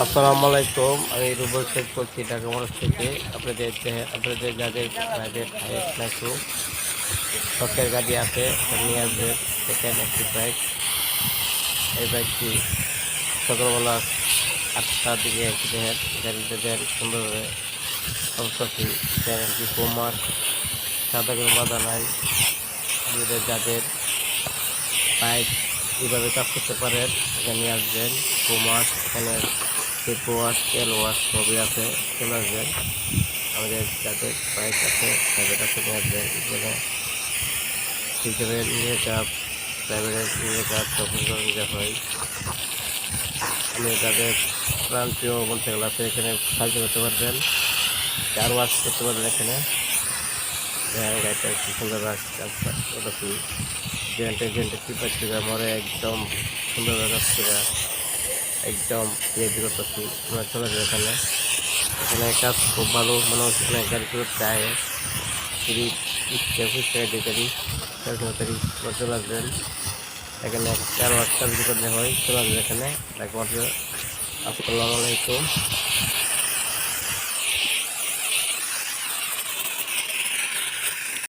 আসসালামু আলাইকুম। আমি রুবেল শেখ বলছি ঢাকা মোড় থেকে। আপনাদের যাদের যাদের একটু শখের গাড়ি আছে নিয়ে আসবেন। দেখেন একটি বাইক, এই বাইকটি সকালবেলা 8টার দিকে একটি দেখেন গাড়িটা দেন সুন্দরভাবে অবস্থাটি দেখেন কি কোমার সাদা কোনো বাধা নাই। আপনাদের যাদের বাইক এইভাবে কাজ করতে পারেন এখানে নিয়ে আসবেন। কোমার এখানে পেপ ওয়াশ তেল ওয়াশ সবই আছে, চলে আসবেন। আমাদের যাদের বাইক আছে তাদের কাছে নিয়ে আসবেন। এখানে টিচারের নিজের কাজ, প্রাইভেটের নিজের কাজ তখন নিজে হয়। আপনি যাদের প্রান্তীয় বলতে গেলে আপনি এখানে সাহায্য করতে পারবেন, কার ওয়াশ করতে পারবেন। এখানে গাড়িটা একটু সুন্দর রাখছি জেন্টে টিপার থেকে মরে একদম সুন্দর রাখছি, একদম রেডি করতেছি। আমরা চলে যাবে এখানে। এখানে কাজ খুব ভালো মনে হচ্ছে। এখানে গাড়ি করে চায় যদি ইচ্ছে ফুচকা গাড়ি তাড়াতাড়ি চলে আসবেন। এখানে কারো কাজ যদি করতে হয় চলে আসবে এখানে। আসসালামু আলাইকুম।